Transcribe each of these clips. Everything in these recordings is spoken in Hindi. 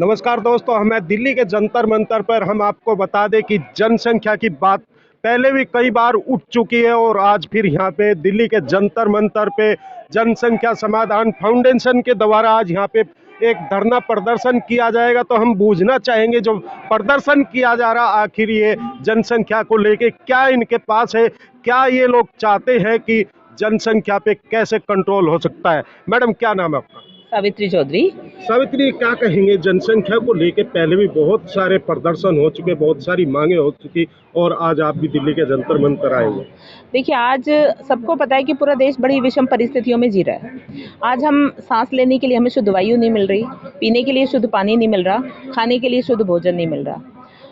नमस्कार दोस्तों, हमें दिल्ली के जंतर मंतर पर हम आपको बता दें कि जनसंख्या की बात पहले भी कई बार उठ चुकी है और आज फिर यहाँ पे दिल्ली के जंतर मंतर पे जनसंख्या समाधान फाउंडेशन के द्वारा आज यहाँ पे एक धरना प्रदर्शन किया जाएगा। तो हम बूझना चाहेंगे जो प्रदर्शन किया जा रहा आखिर ये जनसंख्या को लेके क्या इनके पास है, क्या ये लोग चाहते हैं कि जनसंख्या पे कैसे कंट्रोल हो सकता है। मैडम, क्या नाम है आपका? सावित्री चौधरी। सावित्री, क्या कहेंगे जनसंख्या को लेके? पहले भी बहुत सारे प्रदर्शन हो चुके, बहुत सारी मांगे हो चुकी और आज आप भी दिल्ली के जंतर मंतर आए हुए। देखिए, आज सबको पता है कि पूरा देश बड़ी विषम परिस्थितियों में जी रहा है। आज हम सांस लेने के लिए हमें शुद्ध वायु नहीं मिल रही, पीने के लिए शुद्ध पानी नहीं मिल रहा, खाने के लिए शुद्ध भोजन नहीं मिल रहा।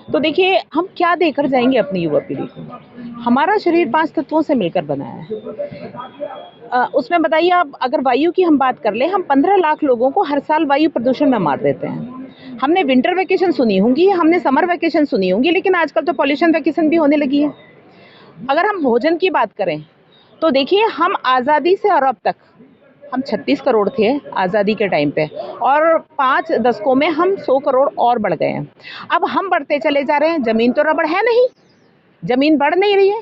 तो देखिए, हम क्या देकर जाएंगे अपनी युवा पीढ़ी को? हमारा शरीर 5 तत्वों से मिलकर बना है। उसमें बताइए आप, अगर वायु की हम बात कर ले, हम 15 लाख लोगों को हर साल वायु प्रदूषण में मार देते हैं। हमने विंटर वैकेशन सुनी होंगी, हमने समर वैकेशन सुनी होंगी, लेकिन आजकल तो पॉल्यूशन वैकेशन भी होने लगी है। अगर हम भोजन की बात करें तो देखिए, हम आज़ादी से और अब तक हम 36 करोड़ थे आज़ादी के टाइम पे, और 5 दशकों में हम 100 करोड़ और बढ़ गए हैं। अब हम बढ़ते चले जा रहे हैं, ज़मीन तो रबड़ है नहीं, ज़मीन बढ़ नहीं रही है।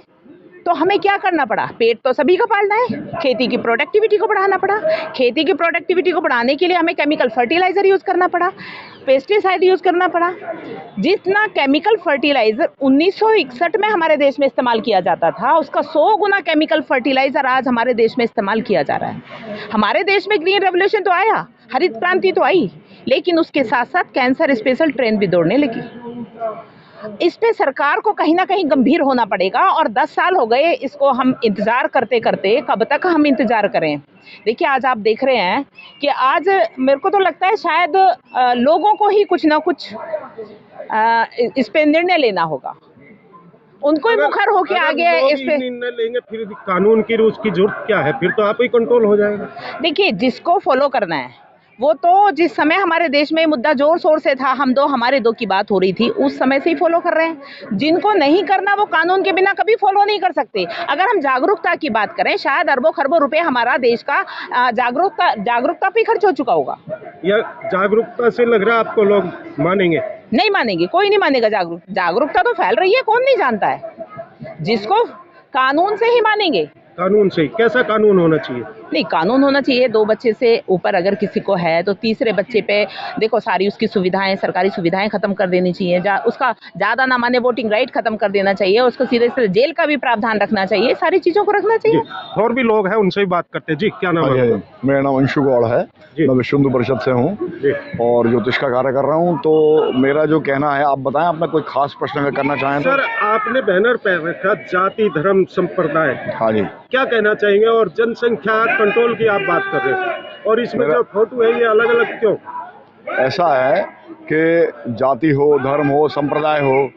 तो हमें क्या करना पड़ा? पेट तो सभी का पालना है, खेती की प्रोडक्टिविटी को बढ़ाना पड़ा। खेती की प्रोडक्टिविटी को बढ़ाने के लिए हमें केमिकल फर्टिलाइज़र यूज़ करना पड़ा, पेस्टिसाइड यूज़ करना पड़ा। जितना केमिकल फर्टिलाइज़र 1961 में हमारे देश में इस्तेमाल किया जाता था, उसका 100 गुना केमिकल फर्टिलाइज़र आज हमारे देश में इस्तेमाल किया जा रहा है। हमारे देश में ग्रीन रेवोल्यूशन तो आया, हरित क्रांति तो आई, लेकिन उसके साथ साथ कैंसर स्पेशल ट्रेन भी दौड़ने लगी। इस पे सरकार को कहीं ना कहीं गंभीर होना पड़ेगा, और 10 साल हो गए इसको हम इंतजार करते करते। कब तक हम इंतजार करें? देखिए, आज आप देख रहे हैं कि आज मेरे को तो लगता है शायद लोगों को ही कुछ ना कुछ इस पे निर्णय लेना होगा। उनको ही मुखर होके आगे इस पे निर्णय लेंगे, फिर कानून की उसकी जरूरत क्या है? फिर तो आप ही कंट्रोल हो जाएगा। देखिए, जिसको फॉलो करना है वो तो, जिस समय हमारे देश में मुद्दा जोर शोर से था, हम दो हमारे दो की बात हो रही थी, उस समय से ही फॉलो कर रहे हैं। जिनको नहीं करना वो कानून के बिना कभी फॉलो नहीं कर सकते। अगर हम जागरूकता की बात करें, शायद अरबों खरबों रुपए हमारा देश का जागरूकता पे खर्च हो चुका होगा। या जागरूकता से लग रहा है आपको लोग मानेंगे? नहीं मानेंगे, कोई नहीं मानेगा। जागरूकता तो फैल रही है, कौन नहीं जानता है। जिसको कानून से ही मानेंगे। कानून से? कैसा कानून होना चाहिए? नहीं, कानून होना चाहिए 2 बच्चे से ऊपर अगर किसी को है तो तीसरे बच्चे पे देखो सारी उसकी सुविधाएं, सरकारी सुविधाएं खत्म कर देनी चाहिए। उसका ज़्यादा ना माने वोटिंग राइट खत्म कर देना चाहिए, उसको सीधे से जेल का भी प्रावधान रखना चाहिए, सारी चीज़ों को रखना चाहिए। और भी लोग हैं, उनसे भी बात करते हैं। जी, क्या नाम है? मेरा नाम अंशु गौड़ है, मैं विश्व हिंदू परिषद से हूँ और ज्योतिष का कार्य कर रहा हूँ। तो मेरा जो कहना है, आप बताएं, अपना कोई खास प्रश्न अगर करना चाहें तो। सर, आपने बैनर पे रखा जाति धर्म संप्रदाय, हाँ जी, क्या कहना चाहेंगे? और जनसंख्या कंट्रोल की आप बात कर रहे हैं, और इसमें जो फोटो है ये अलग अलग क्यों? ऐसा है कि जाति हो, धर्म हो, संप्रदाय हो,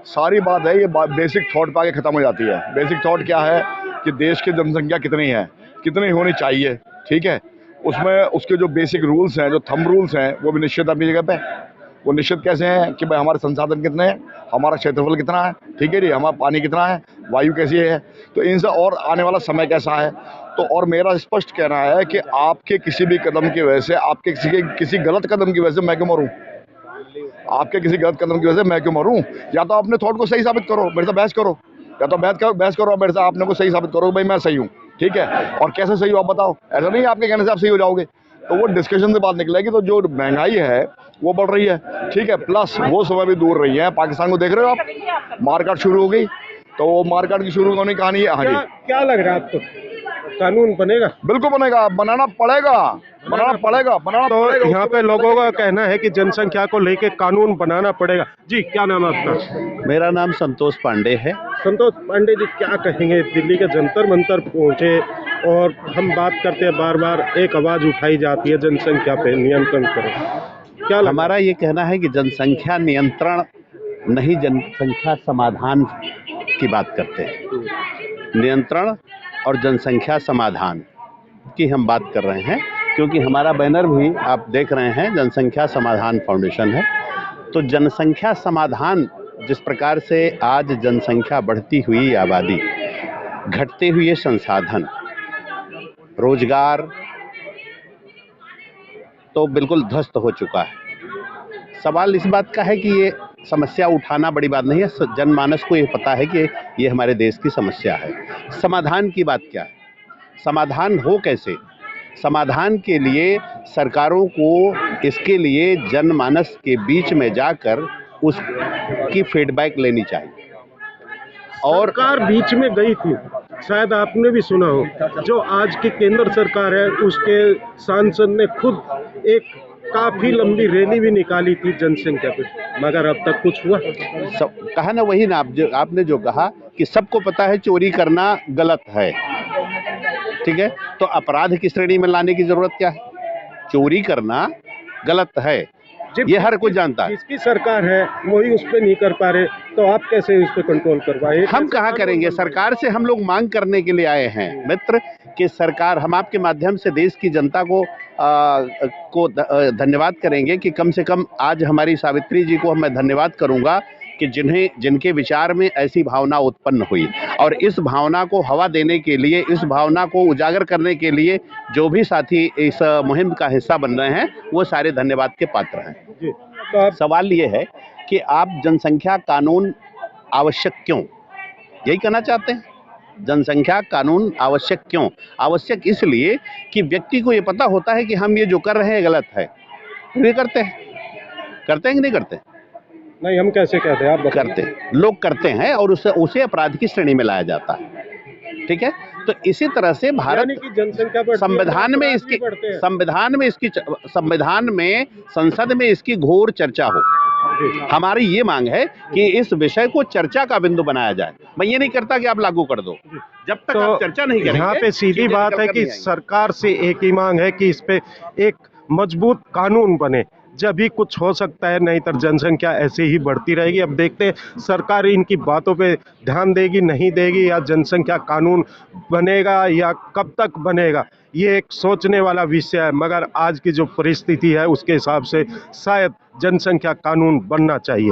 सारी बात है, ये बेसिक थॉट पे आके खत्म हो जाती है। बेसिक थॉट क्या है कि देश की जनसंख्या कितनी है, कितनी होनी चाहिए, ठीक है। उसमें उसके जो बेसिक रूल्स हैं, जो थंब रूल्स हैं, वो भी निश्चित अपनी जगह पे। वो निश्चित कैसे हैं कि भाई हमारे संसाधन कितने हैं, हमारा क्षेत्रफल कितना है, ठीक है जी, हमारा पानी कितना है, वायु कैसी है, तो इनसे, और आने वाला समय कैसा है। तो और मेरा स्पष्ट कहना है कि आपके किसी भी कदम की वजह से, आपके किसी गलत कदम की वजह से मैं क्यों मरूं? आपके किसी गलत कदम की वजह से मैं क्यों मरूं? या तो अपने थॉट को सही साबित करो, मेरे से बहस करो, या तो बहस करो मेरे से, आपने को सही साबित करो भाई मैं सही हूँ, ठीक है। और कैसे सही हो आप बताओ? ऐसा नहीं आपके कहने से आप सही हो जाओगे, तो वो डिस्कशन से बात निकलेगी। तो जो महंगाई है वो बढ़ रही है, ठीक है, प्लस वो समय भी दूर रही है। पाकिस्तान को देख रहे हो आप, मारकाट शुरू हो गई, तो वो मारकाट की शुरू होने की कहानी है। हाँ जी, क्या लग रहा है आपको, कानून बनेगा? बिल्कुल बनेगा, बनाना पड़ेगा। तो यहाँ पे लोगों का कहना है कि जनसंख्या को लेके कानून बनाना पड़ेगा। जी, क्या नाम है आपका? मेरा नाम संतोष पांडे है। संतोष पांडे जी, क्या कहेंगे? दिल्ली के जंतर मंतर पहुंचे और हम बात करते हैं, बार बार एक आवाज उठाई जाती है जनसंख्या पे नियंत्रण करो, क्या हमारा ये कहना है कि जनसंख्या नियंत्रण नहीं, जनसंख्या समाधान की बात करते हैं। नियंत्रण और जनसंख्या समाधान की हम बात कर रहे हैं, क्योंकि हमारा बैनर भी आप देख रहे हैं जनसंख्या समाधान फाउंडेशन है। तो जनसंख्या समाधान, जिस प्रकार से आज जनसंख्या बढ़ती हुई आबादी, घटते हुए संसाधन, रोजगार तो बिल्कुल ध्वस्त हो चुका है। सवाल इस बात का है कि ये समस्या उठाना बड़ी बात नहीं है, जनमानस को ये पता है कि ये हमारे देश की समस्या है। समाधान की बात क्या है, समाधान हो कैसे? समाधान के लिए सरकारों को इसके लिए जनमानस के बीच में जाकर उसकी फीडबैक लेनी चाहिए। और सरकार बीच में गई थी, शायद आपने भी सुना हो, जो आज की केंद्र सरकार है उसके सांसद ने खुद एक काफी लंबी रैली भी निकाली थी जनसंख्या पे, मगर अब तक कुछ हुआ? कहा ना, वही ना, आपने जो कहा कि सबको पता है चोरी करना गलत है, ठीक है, तो अपराध की श्रेणी में लाने की जरूरत क्या है? चोरी करना गलत है, ये हर कोई जानता है। जिसकी सरकार है वही उस पर नहीं कर पा रहे, तो आप कैसे इस पे कंट्रोल करवाए? हम कहाँ करेंगे? सरकार से हम लोग मांग करने के लिए आए हैं मित्र कि सरकार, हम आपके माध्यम से देश की जनता को धन्यवाद करेंगे कि कम से कम आज हमारी सावित्री जी को मैं धन्यवाद करूंगा कि जिनके विचार में ऐसी भावना उत्पन्न हुई, और इस भावना को हवा देने के लिए, इस भावना को उजागर करने के लिए जो भी साथी इस मुहिम का हिस्सा बन रहे हैं वो सारे धन्यवाद के पात्र हैं। जी, तो सवाल ये है कि आप जनसंख्या कानून आवश्यक क्यों, यही कहना चाहते हैं? जनसंख्या कानून आवश्यक क्यों? आवश्यक इसलिए कि व्यक्ति को ये पता होता है कि हम ये जो कर रहे हैं गलत है, ये करते हैं कि नहीं करते? नहीं, हम कैसे कहते हैं, आप करते हैं, लोग करते हैं, और उसे अपराध की श्रेणी में लाया जाता है, ठीक है। तो इसी तरह से भारत की जनसंख्या बढ़ती है, संविधान में संसद में इसकी घोर चर्चा हो। हमारी ये मांग है कि इस विषय को चर्चा का बिंदु बनाया जाए। मैं ये नहीं करता कि आप लागू कर दो, जब तक आप चर्चा नहीं करेंगे। यहाँ पे सीधी बात है कि सरकार से एक ही मांग है कि इस पे एक मजबूत कानून बने, जब भी कुछ हो सकता है, नहीं तो जनसंख्या ऐसे ही बढ़ती रहेगी। अब देखते हैं सरकार इनकी बातों पे ध्यान देगी नहीं देगी, या जनसंख्या कानून बनेगा या कब तक बनेगा, ये एक सोचने वाला विषय है। मगर आज की जो परिस्थिति है उसके हिसाब से शायद जनसंख्या कानून बनना चाहिए।